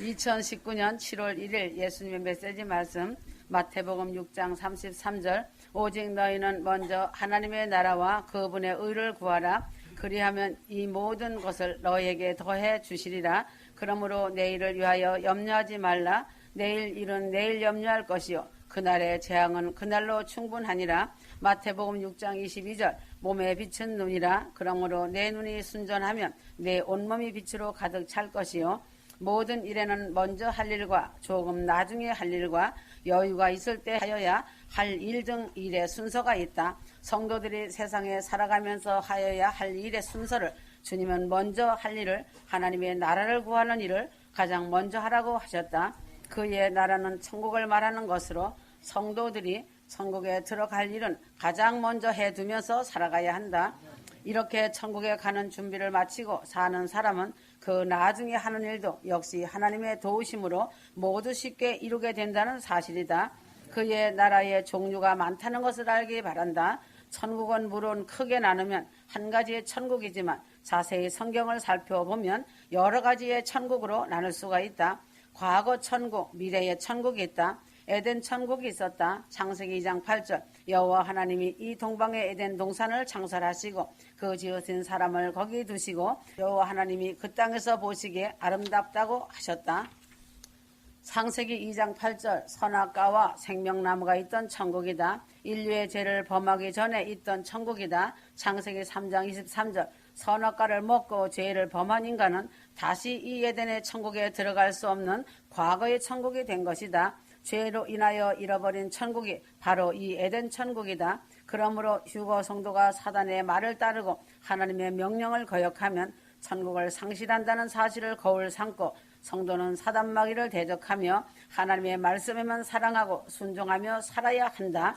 2019년 7월 1일 예수님의 메시지 말씀 마태복음 6장 33절 오직 너희는 먼저 하나님의 나라와 그분의 의를 구하라. 그리하면 이 모든 것을 너희에게 더해 주시리라. 그러므로 내일을 위하여 염려하지 말라. 내일 일은 내일 염려할 것이요 그날의 재앙은 그날로 충분하니라. 마태복음 6장 22절 몸에 빛은 눈이라. 그러므로 내 눈이 순전하면 내 온몸이 빛으로 가득 찰 것이요 모든 일에는 먼저 할 일과 조금 나중에 할 일과 여유가 있을 때 하여야 할 일 등 일의 순서가 있다. 성도들이 세상에 살아가면서 하여야 할 일의 순서를 주님은 먼저 할 일을 하나님의 나라를 구하는 일을 가장 먼저 하라고 하셨다. 그의 나라는 천국을 말하는 것으로 성도들이 천국에 들어갈 일은 가장 먼저 해두면서 살아가야 한다. 이렇게 천국에 가는 준비를 마치고 사는 사람은 그 나중에 하는 일도 역시 하나님의 도우심으로 모두 쉽게 이루게 된다는 사실이다. 그의 나라의 종류가 많다는 것을 알기 바란다. 천국은 물론 크게 나누면 한 가지의 천국이지만 자세히 성경을 살펴보면 여러 가지의 천국으로 나눌 수가 있다. 과거 천국, 미래의 천국이 있다. 에덴 천국이 있었다. 창세기 2장 8절 여호와 하나님이 이 동방의 에덴 동산을 창설하시고 그 지으신 사람을 거기 두시고 여호와 하나님이 그 땅에서 보시기에 아름답다고 하셨다. 창세기 2장 8절 선악과와 생명나무가 있던 천국이다. 인류의 죄를 범하기 전에 있던 천국이다. 창세기 3장 23절 선악과를 먹고 죄를 범한 인간은 다시 이 에덴의 천국에 들어갈 수 없는 과거의 천국이 된 것이다. 죄로 인하여 잃어버린 천국이 바로 이 에덴 천국이다. 그러므로 휴거 성도가 사단의 말을 따르고 하나님의 명령을 거역하면 천국을 상실한다는 사실을 거울 삼고 성도는 사단마귀를 대적하며 하나님의 말씀에만 사랑하고 순종하며 살아야 한다.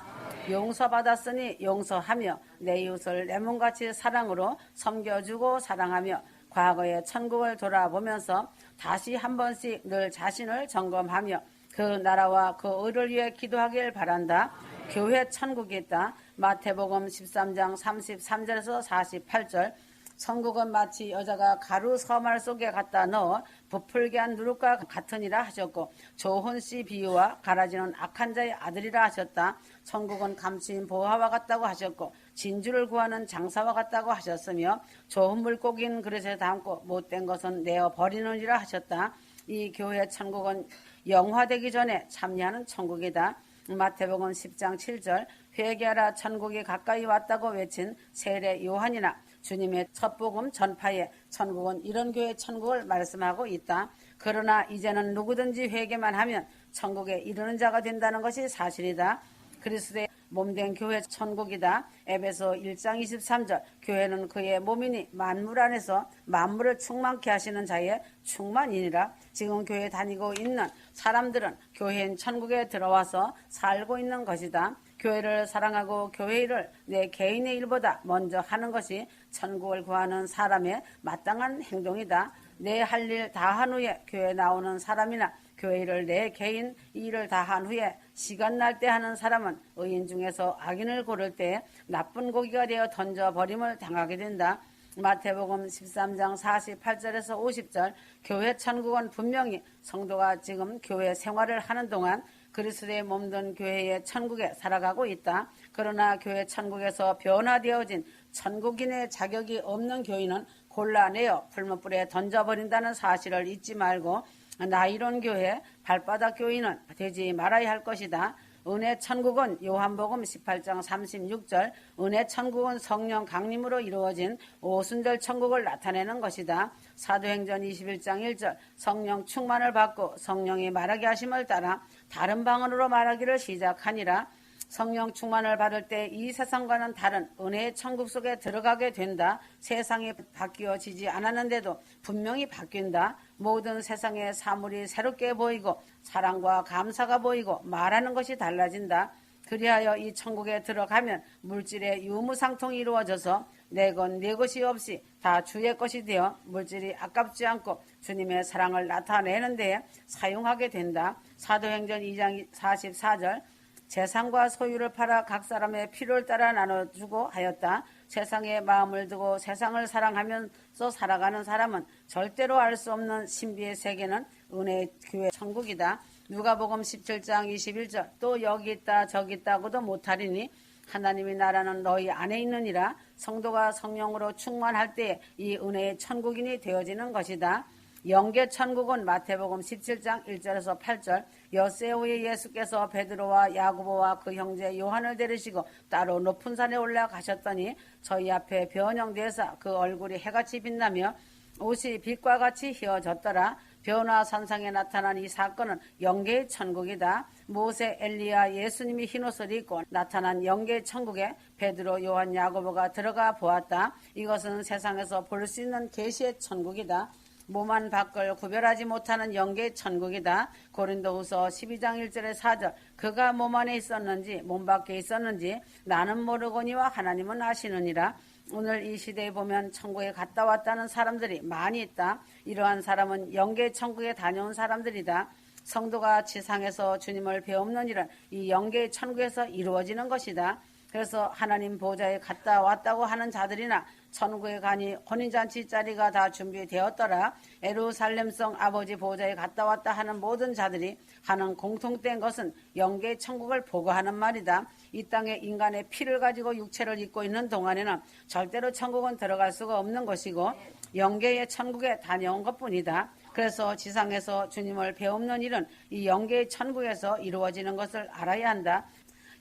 용서받았으니 용서하며 내 이웃을 내 몸같이 사랑으로 섬겨주고 사랑하며 과거의 천국을 돌아보면서 다시 한 번씩 늘 자신을 점검하며 그 나라와 그 의를 위해 기도하길 바란다. 교회 천국이 있다. 마태복음 13장 33절에서 48절 천국은 마치 여자가 가루 서말 속에 갖다 넣어 부풀게 한 누룩과 같으니라 하셨고 좋은 씨 비유와 가라지는 악한 자의 아들이라 하셨다. 천국은 감추인 보화와 같다고 하셨고 진주를 구하는 장사와 같다고 하셨으며 좋은 물고기는 그릇에 담고 못된 것은 내어 버리느니라 하셨다. 이 교회 천국은 영화되기 전에 참여하는 천국이다. 마태복음 10장 7절 회개하라 천국이 가까이 왔다고 외친 세례 요한이나 주님의 첫 복음 전파에 천국은 이런 교회 천국을 말씀하고 있다. 그러나 이제는 누구든지 회개만 하면 천국에 이르는 자가 된다는 것이 사실이다. 그리스도의 몸된 교회 천국이다. 에베소 1장 23절 교회는 그의 몸이니 만물 안에서 만물을 충만케 하시는 자의 충만이니라. 지금 교회 다니고 있는 사람들은 교회인 천국에 들어와서 살고 있는 것이다. 교회를 사랑하고 교회 일을 내 개인의 일보다 먼저 하는 것이 천국을 구하는 사람의 마땅한 행동이다. 내 할 일 다 한 후에 교회 나오는 사람이나 교회 일을 내 개인 일을 다 한 후에 시간 날 때 하는 사람은 의인 중에서 악인을 고를 때 나쁜 고기가 되어 던져버림을 당하게 된다. 마태복음 13장 48절에서 50절 교회 천국은 분명히 성도가 지금 교회 생활을 하는 동안 그리스도의 몸된 교회의 천국에 살아가고 있다. 그러나 교회 천국에서 변화되어진 천국인의 자격이 없는 교인은 골라내어 풀무불에 던져버린다는 사실을 잊지 말고 나이론 교회, 발바닥 교인은 되지 말아야 할 것이다. 은혜 천국은 요한복음 18장 36절 은혜 천국은 성령 강림으로 이루어진 오순절 천국을 나타내는 것이다. 사도행전 21장 1절 성령 충만을 받고 성령이 말하게 하심을 따라 다른 방언으로 말하기를 시작하니라. 성령 충만을 받을 때 이 세상과는 다른 은혜의 천국 속에 들어가게 된다. 세상이 바뀌어지지 않았는데도 분명히 바뀐다. 모든 세상의 사물이 새롭게 보이고 사랑과 감사가 보이고 말하는 것이 달라진다. 그리하여 이 천국에 들어가면 물질의 유무상통이 이루어져서 내 것 내 것이 없이 다 주의 것이 되어 물질이 아깝지 않고 주님의 사랑을 나타내는 데에 사용하게 된다. 사도행전 2장 44절 재산과 소유를 팔아 각 사람의 필요를 따라 나눠주고 하였다. 세상에 마음을 두고 세상을 사랑하면서 살아가는 사람은 절대로 알 수 없는 신비의 세계는 은혜의 교회 천국이다. 누가복음 17장 21절 또 여기 있다 저기 있다고도 못하리니 하나님의 나라는 너희 안에 있느니라. 성도가 성령으로 충만할 때에 이 은혜의 천국인이 되어지는 것이다. 영계 천국은 마태복음 17장 1절에서 8절 엿새 후에 예수께서 베드로와 야고보와 그 형제 요한을 데리시고 따로 높은 산에 올라가셨더니 저희 앞에 변형되어서 그 얼굴이 해같이 빛나며 옷이 빛과 같이 휘어졌더라. 변화산상에 나타난 이 사건은 영계의 천국이다. 모세, 엘리야, 예수님이 흰옷을 입고 나타난 영계의 천국에 베드로, 요한, 야고보가 들어가 보았다. 이것은 세상에서 볼 수 있는 계시의 천국이다. 몸안 밖을 구별하지 못하는 영계의 천국이다. 고린도후서 12장 1절에 4절 그가 몸 안에 있었는지 몸 밖에 있었는지 나는 모르거니와 하나님은 아시느니라. 오늘 이 시대에 보면 천국에 갔다 왔다는 사람들이 많이 있다. 이러한 사람은 영계 천국에 다녀온 사람들이다. 성도가 지상에서 주님을 배우는 일은 이 영계 천국에서 이루어지는 것이다. 그래서 하나님 보좌에 갔다 왔다고 하는 자들이나 천국에 가니 혼인잔치 자리가 다 준비되었더라. 예루살렘성 아버지 보좌에 갔다 왔다 하는 모든 자들이 하는 공통된 것은 영계 천국을 보고하는 말이다. 이 땅에 인간의 피를 가지고 육체를 입고 있는 동안에는 절대로 천국은 들어갈 수가 없는 것이고 영계의 천국에 다녀온 것뿐이다. 그래서 지상에서 주님을 배우는 일은 이 영계의 천국에서 이루어지는 것을 알아야 한다.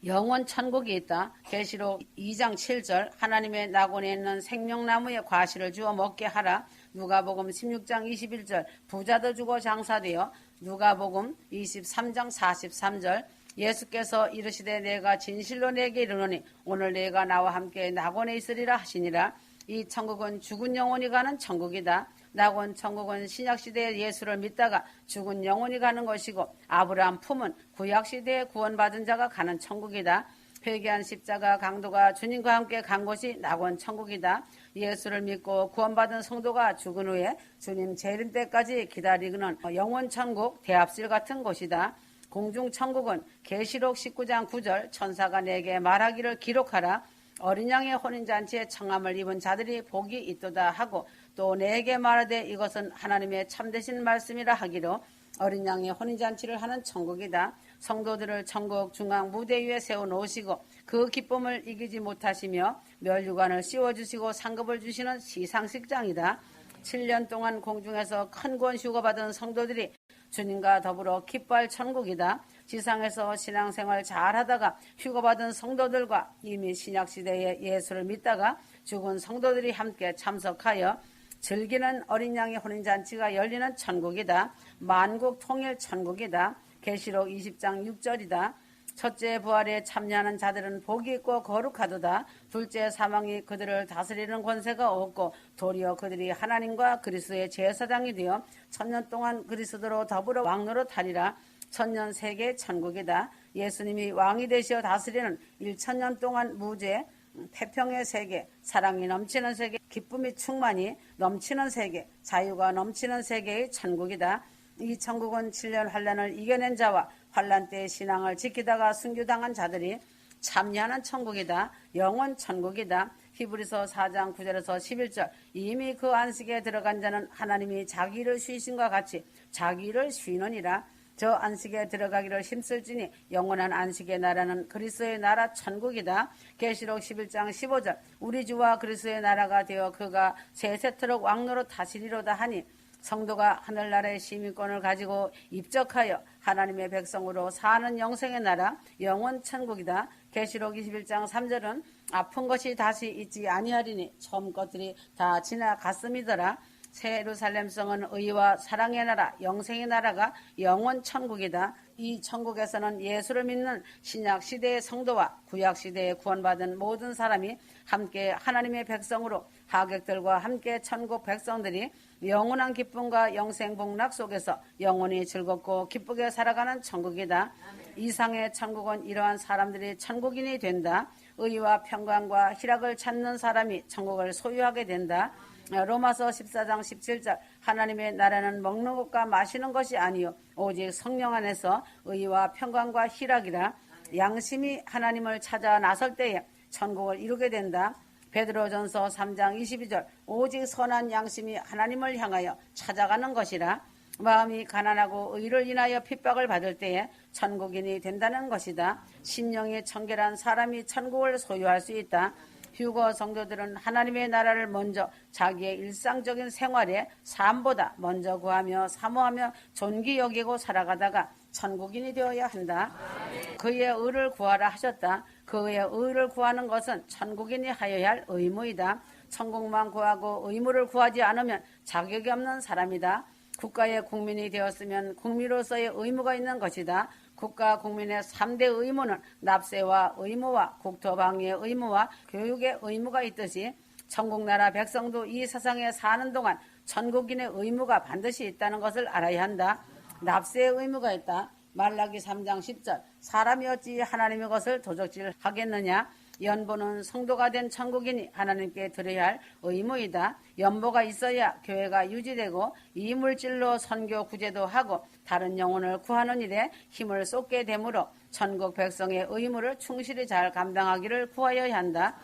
영원 천국이 있다. 계시록 2장 7절 하나님의 낙원에 있는 생명나무의 과실을 주어 먹게 하라. 누가복음 16장 21절 부자도 주고 장사되어. 누가복음 23장 43절 예수께서 이르시되 내가 진실로 내게 이르노니 오늘 내가 나와 함께 낙원에 있으리라 하시니라. 이 천국은 죽은 영혼이 가는 천국이다. 낙원 천국은 신약시대의 예수를 믿다가 죽은 영혼이 가는 것이고 아브라함 품은 구약시대에 구원받은 자가 가는 천국이다. 회개한 십자가 강도가 주님과 함께 간 곳이 낙원 천국이다. 예수를 믿고 구원받은 성도가 죽은 후에 주님 재림 때까지 기다리는 영원 천국 대합실 같은 곳이다. 공중 천국은 계시록 19장 9절 천사가 내게 말하기를 기록하라. 어린 양의 혼인잔치에 청함을 입은 자들이 복이 있도다 하고 또 내게 말하되 이것은 하나님의 참되신 말씀이라 하기로 어린 양의 혼인잔치를 하는 천국이다. 성도들을 천국 중앙 무대 위에 세워놓으시고 그 기쁨을 이기지 못하시며 멸류관을 씌워주시고 상급을 주시는 시상식장이다. 7년 동안 공중에서 큰 구원 휴거받은 성도들이 주님과 더불어 기뻐할 천국이다. 지상에서 신앙생활 잘하다가 휴거받은 성도들과 이미 신약시대에 예수를 믿다가 죽은 성도들이 함께 참석하여 즐기는 어린 양의 혼인잔치가 열리는 천국이다. 만국 통일 천국이다. 계시록 20장 6절이다. 첫째 부활에 참여하는 자들은 복이 있고 거룩하도다. 둘째 사망이 그들을 다스리는 권세가 없고 도리어 그들이 하나님과 그리스도의 제사장이 되어 천년 동안 그리스도로 더불어 왕노릇 하리라. 천년 세계 천국이다. 예수님이 왕이 되시어 다스리는 1000년 동안 무죄 태평의 세계, 사랑이 넘치는 세계, 기쁨이 충만히 넘치는 세계, 자유가 넘치는 세계의 천국이다. 이 천국은 7년 환란을 이겨낸 자와 환란 때의 신앙을 지키다가 순교당한 자들이 참여하는 천국이다. 영원 천국이다. 히브리서 4장 9절에서 11절 이미 그 안식에 들어간 자는 하나님이 자기를 쉬신과 같이 자기를 쉬느니라. 저 안식에 들어가기를 힘쓸지니 영원한 안식의 나라는 그리스도의 나라 천국이다. 계시록 11장 15절 우리 주와 그리스도의 나라가 되어 그가 세세토록 왕노로 다스리로다 하니 성도가 하늘나라의 시민권을 가지고 입적하여 하나님의 백성으로 사는 영생의 나라 영원 천국이다. 계시록 21장 3절은 아픈 것이 다시 있지 아니하리니 처음 것들이 다 지나갔음이더라. 새 예루살렘성은 의와 사랑의 나라, 영생의 나라가 영원 천국이다. 이 천국에서는 예수를 믿는 신약 시대의 성도와 구약 시대에 구원받은 모든 사람이 함께 하나님의 백성으로 하객들과 함께 천국 백성들이 영원한 기쁨과 영생 복락 속에서 영원히 즐겁고 기쁘게 살아가는 천국이다. 이상의 천국은 이러한 사람들이 천국인이 된다. 의와 평강과 희락을 찾는 사람이 천국을 소유하게 된다. 로마서 14장 17절 하나님의 나라는 먹는 것과 마시는 것이 아니요 오직 성령 안에서 의와 평강과 희락이라. 양심이 하나님을 찾아 나설 때에 천국을 이루게 된다. 베드로전서 3장 22절 오직 선한 양심이 하나님을 향하여 찾아가는 것이라. 마음이 가난하고 의를 인하여 핍박을 받을 때에 천국인이 된다는 것이다. 심령이 청결한 사람이 천국을 소유할 수 있다. 휴거 성도들은 하나님의 나라를 먼저 자기의 일상적인 생활의 삶보다 먼저 구하며 사모하며 존귀 여기고 살아가다가 천국인이 되어야 한다. 그의 의를 구하라 하셨다. 그의 의를 구하는 것은 천국인이 하여야 할 의무이다. 천국만 구하고 의무를 구하지 않으면 자격이 없는 사람이다. 국가의 국민이 되었으면 국민으로서의 의무가 있는 것이다. 국가 국민의 3대 의무는 납세와 의무와 국토방위의 의무와 교육의 의무가 있듯이 천국나라 백성도 이 세상에 사는 동안 천국인의 의무가 반드시 있다는 것을 알아야 한다. 납세의 의무가 있다. 말라기 3장 10절 사람이 어찌 하나님의 것을 도적질하겠느냐. 연보는 성도가 된 천국인이 하나님께 드려야 할 의무이다. 연보가 있어야 교회가 유지되고 이 물질로 선교 구제도 하고 다른 영혼을 구하는 일에 힘을 쏟게 되므로 천국 백성의 의무를 충실히 잘 감당하기를 구하여야 한다.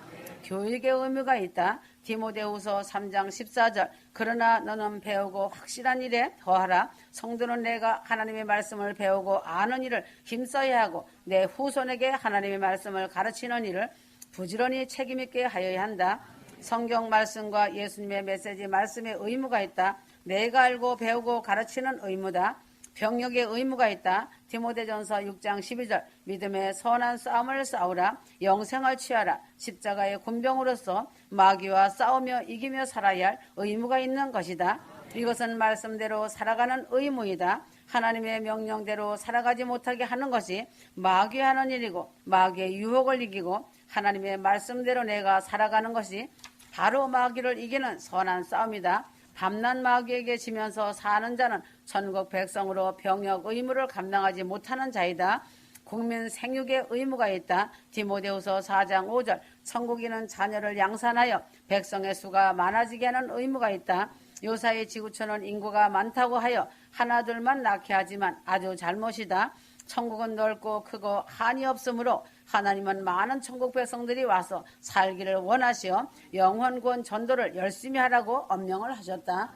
교육의 의무가 있다. 디모데후서 3장 14절 그러나 너는 배우고 확실한 일에 더하라. 성도는 내가 하나님의 말씀을 배우고 아는 일을 힘써야 하고 내 후손에게 하나님의 말씀을 가르치는 일을 부지런히 책임있게 하여야 한다. 성경 말씀과 예수님의 메시지 말씀의 의무가 있다. 내가 알고 배우고 가르치는 의무다. 병력의 의무가 있다. 디모데전서 6장 12절 믿음의 선한 싸움을 싸우라. 영생을 취하라. 십자가의 군병으로서 마귀와 싸우며 이기며 살아야 할 의무가 있는 것이다. 이것은 말씀대로 살아가는 의무이다. 하나님의 명령대로 살아가지 못하게 하는 것이 마귀 하는 일이고 마귀의 유혹을 이기고 하나님의 말씀대로 내가 살아가는 것이 바로 마귀를 이기는 선한 싸움이다. 밤낮 마귀에게 지면서 사는 자는 천국 백성으로 병역 의무를 감당하지 못하는 자이다. 국민 생육의 의무가 있다. 디모데후서 4장 5절 천국인은 자녀를 양산하여 백성의 수가 많아지게 하는 의무가 있다. 요사이 지구촌은 인구가 많다고 하여 하나둘만 낳게 하지만 아주 잘못이다. 천국은 넓고 크고 한이 없으므로 하나님은 많은 천국 백성들이 와서 살기를 원하시어 영혼구원 전도를 열심히 하라고 엄명을 하셨다.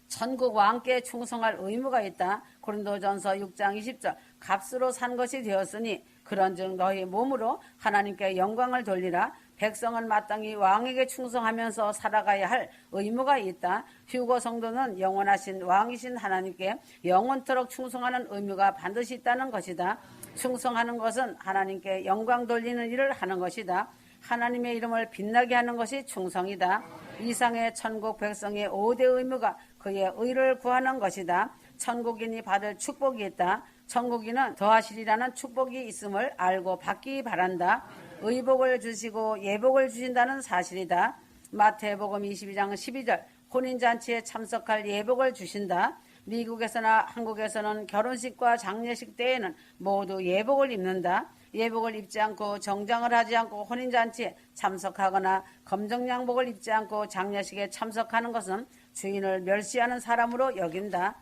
천국과 함께 충성할 의무가 있다. 고린도전서 6장 20절 값으로 산 것이 되었으니 그런즉 너희 몸으로 하나님께 영광을 돌리라. 백성은 마땅히 왕에게 충성하면서 살아가야 할 의무가 있다. 휴거 성도는 영원하신 왕이신 하나님께 영원토록 충성하는 의무가 반드시 있다는 것이다. 충성하는 것은 하나님께 영광 돌리는 일을 하는 것이다. 하나님의 이름을 빛나게 하는 것이 충성이다. 이상의 천국 백성의 5대 의무가 그의 의를 구하는 것이다. 천국인이 받을 축복이 있다. 천국인은 더하시리라는 축복이 있음을 알고 받기 바란다. 의복을 주시고 예복을 주신다는 사실이다. 마태복음 22장 12절 혼인잔치에 참석할 예복을 주신다. 미국에서나 한국에서는 결혼식과 장례식 때에는 모두 예복을 입는다. 예복을 입지 않고 정장을 하지 않고 혼인잔치에 참석하거나 검정양복을 입지 않고 장례식에 참석하는 것은 주인을 멸시하는 사람으로 여긴다.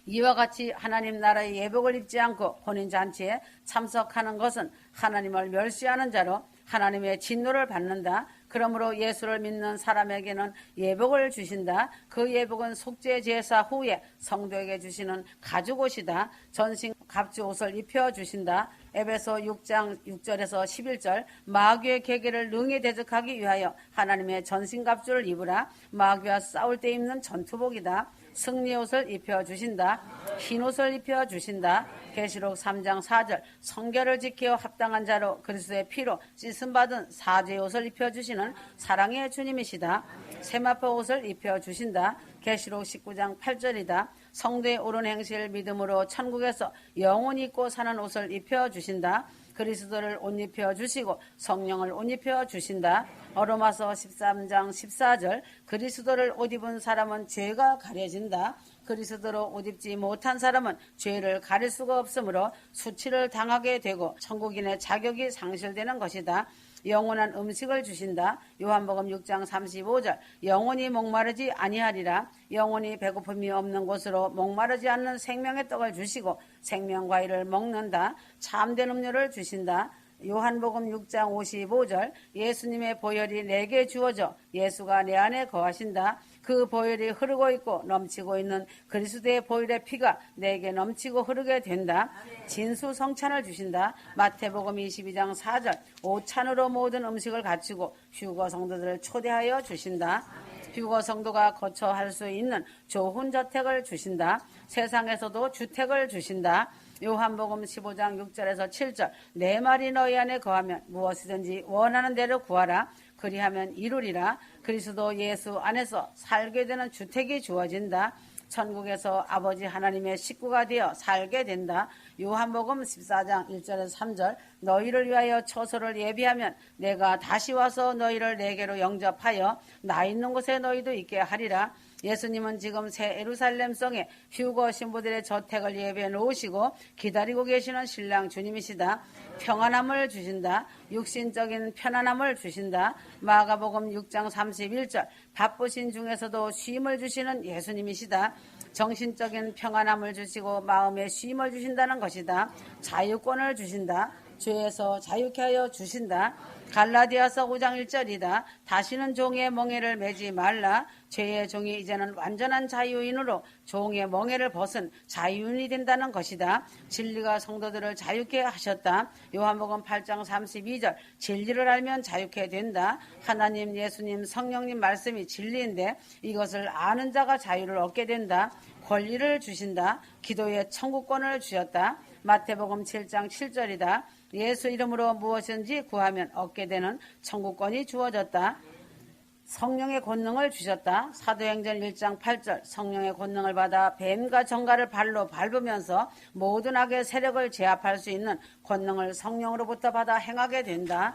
이와 같이 하나님 나라의 예복을 입지 않고 혼인잔치에 참석하는 것은 하나님을 멸시하는 자로 하나님의 진노를 받는다. 그러므로 예수를 믿는 사람에게는 예복을 주신다. 그 예복은 속죄 제사 후에 성도에게 주시는 가죽옷이다. 전신 갑주옷을 입혀주신다. 에베소 6장 6절에서 11절 마귀의 계계를 능히 대적하기 위하여 하나님의 전신갑주를 입으라. 마귀와 싸울 때 입는 전투복이다. 승리옷을 입혀주신다. 흰옷을 입혀주신다. 계시록 3장 4절 성결을 지켜 합당한 자로 그리스도의 피로 씻음받은 사죄옷을 입혀주시는 사랑의 주님이시다. 세마포 옷을 입혀주신다. 계시록 19장 8절이다. 성도의 옳은 행실 믿음으로 천국에서 영원히 입고 사는 옷을 입혀주신다. 그리스도를 옷 입혀주시고 성령을 옷 입혀주신다. 어로마서 13장 14절 그리스도를 옷 입은 사람은 죄가 가려진다. 그리스도로 옷 입지 못한 사람은 죄를 가릴 수가 없으므로 수치를 당하게 되고 천국인의 자격이 상실되는 것이다. 영원한 음식을 주신다. 요한복음 6장 35절 영원히 목마르지 아니하리라. 영원히 배고픔이 없는 곳으로 목마르지 않는 생명의 떡을 주시고 생명과일을 먹는다. 참된 음료를 주신다. 요한복음 6장 55절 예수님의 보혈이 내게 주어져 예수가 내 안에 거하신다. 그 보혈이 흐르고 있고 넘치고 있는 그리스도의 보혈의 피가 내게 넘치고 흐르게 된다. 진수성찬을 주신다. 마태복음 22장 4절 오찬으로 모든 음식을 갖추고 휴거 성도들을 초대하여 주신다. 휴거 성도가 거처할 수 있는 좋은 저택을 주신다. 세상에서도 주택을 주신다. 요한복음 15장 6절에서 7절 내 말이 너희 안에 거하면 무엇이든지 원하는 대로 구하라. 그리하면 이루리라. 그리스도 예수 안에서 살게 되는 주택이 주어진다. 천국에서 아버지 하나님의 식구가 되어 살게 된다. 요한복음 14장 1절에서 3절 너희를 위하여 처소를 예비하면 내가 다시 와서 너희를 내게로 영접하여 나 있는 곳에 너희도 있게 하리라. 예수님은 지금 새 예루살렘 성에 휴거 신부들의 저택을 예비해 놓으시고 기다리고 계시는 신랑 주님이시다. 평안함을 주신다. 육신적인 편안함을 주신다. 마가복음 6장 31절 바쁘신 중에서도 쉼을 주시는 예수님이시다. 정신적인 평안함을 주시고 마음의 쉼을 주신다는 것이다. 자유권을 주신다. 죄에서 자유케 하여 주신다. 갈라디아서 5장 1절이다. 다시는 종의 멍에를 매지 말라. 죄의 종이 이제는 완전한 자유인으로 종의 멍에를 벗은 자유인이 된다는 것이다. 진리가 성도들을 자유케 하셨다. 요한복음 8장 32절 진리를 알면 자유케 된다. 하나님, 예수님, 성령님 말씀이 진리인데 이것을 아는 자가 자유를 얻게 된다. 권리를 주신다. 기도의 천국권을 주셨다. 마태복음 7장 7절이다. 예수 이름으로 무엇인지 구하면 얻게 되는 천국권이 주어졌다. 성령의 권능을 주셨다. 사도행전 1장 8절 성령의 권능을 받아 뱀과 정갈을 발로 밟으면서 모든 악의 세력을 제압할 수 있는 권능을 성령으로부터 받아 행하게 된다.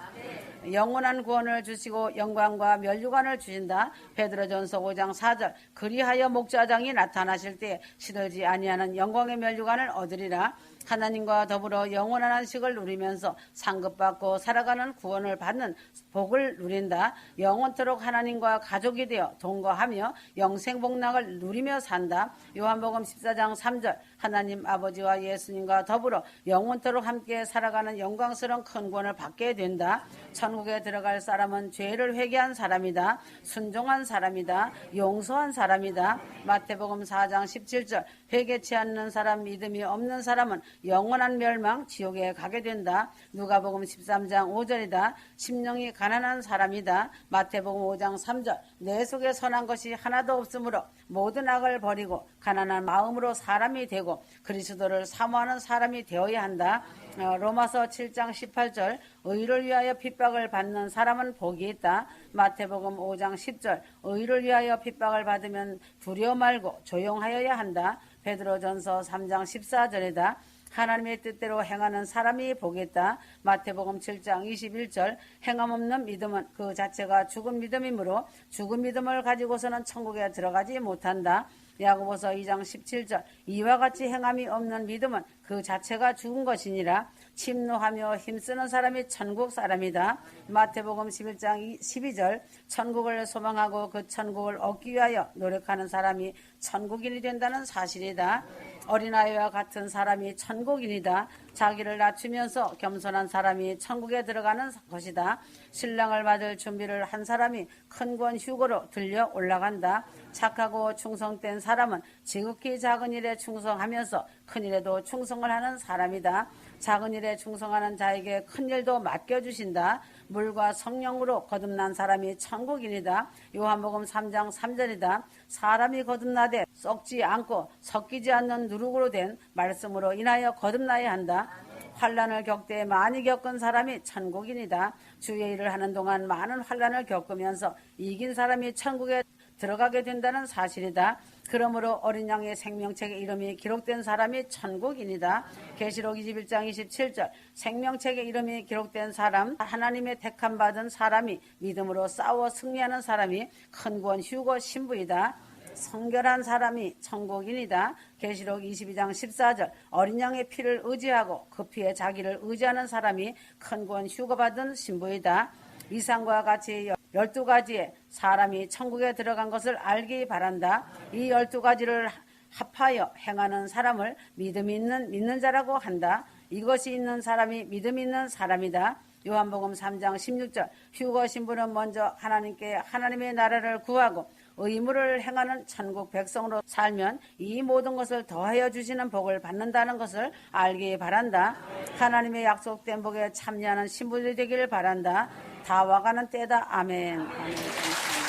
영원한 구원을 주시고 영광과 면류관을 주신다. 베드로전서 5장 4절 그리하여 목자장이 나타나실 때 시들지 아니하는 영광의 면류관을 얻으리라. 하나님과 더불어 영원한 안식을 누리면서 상급받고 살아가는 구원을 받는 복을 누린다. 영원토록 하나님과 가족이 되어 동거하며 영생복락을 누리며 산다. 요한복음 14장 3절 하나님 아버지와 예수님과 더불어 영원토록 함께 살아가는 영광스러운 큰 구원을 받게 된다. 천국에 들어갈 사람은 죄를 회개한 사람이다. 순종한 사람이다. 용서한 사람이다. 마태복음 4장 17절 회개치 않는 사람, 믿음이 없는 사람은 영원한 멸망 지옥에 가게 된다. 누가복음 13장 5절이다. 심령이 가난한 사람이다. 마태복음 5장 3절 내 속에 선한 것이 하나도 없으므로 모든 악을 버리고 가난한 마음으로 사람이 되고 그리스도를 사모하는 사람이 되어야 한다. 로마서 7장 18절 의를 위하여 핍박을 받는 사람은 복이 있다. 마태복음 5장 10절 의를 위하여 핍박을 받으면 두려워 말고 조용하여야 한다. 베드로전서 3장 14절이다. 하나님의 뜻대로 행하는 사람이 복이 있다. 마태복음 7장 21절 행함 없는 믿음은 그 자체가 죽은 믿음이므로 죽은 믿음을 가지고서는 천국에 들어가지 못한다. 야고보서 2장 17절 이와 같이 행함이 없는 믿음은 그 자체가 죽은 것이니라. 침노하며 힘쓰는 사람이 천국 사람이다. 마태복음 11장 12절 천국을 소망하고 그 천국을 얻기 위하여 노력하는 사람이 천국인이 된다는 사실이다. 어린아이와 같은 사람이 천국인이다. 자기를 낮추면서 겸손한 사람이 천국에 들어가는 것이다. 신랑을 맞을 준비를 한 사람이 큰 권 휴거로 들려 올라간다. 착하고 충성된 사람은 지극히 작은 일에 충성하면서 큰 일에도 충성을 하는 사람이다. 작은 일에 충성하는 자에게 큰 일도 맡겨주신다. 물과 성령으로 거듭난 사람이 천국인이다. 요한복음 3장 3절이다. 사람이 거듭나되 썩지 않고 섞이지 않는 누룩으로 된 말씀으로 인하여 거듭나야 한다. 환난을 겪되 많이 겪은 사람이 천국인이다. 주의 일을 하는 동안 많은 환난을 겪으면서 이긴 사람이 천국에 들어가게 된다는 사실이다. 그러므로 어린 양의 생명책에 이름이 기록된 사람이 천국인이다. 계시록 21장 27절 생명책에 이름이 기록된 사람, 하나님의 택함 받은 사람이 믿음으로 싸워 승리하는 사람이 큰 구원 휴거 신부이다. 성결한 사람이 천국인이다. 계시록 22장 14절 어린 양의 피를 의지하고 그 피에 자기를 의지하는 사람이 큰 구원 휴거받은 신부이다. 이상과 같이 12가지의 사람이 천국에 들어간 것을 알기 바란다. 이 12가지를 합하여 행하는 사람을 믿음 있는 믿는 자라고 한다. 이것이 있는 사람이 믿음 있는 사람이다. 요한복음 3장 16절. 휴거 신부는 먼저 하나님께 하나님의 나라를 구하고 의무를 행하는 천국 백성으로 살면 이 모든 것을 더하여 주시는 복을 받는다는 것을 알기 바란다. 하나님의 약속된 복에 참여하는 신부들이 되기를 바란다. 다 와가는 때다. 아멘. 아멘.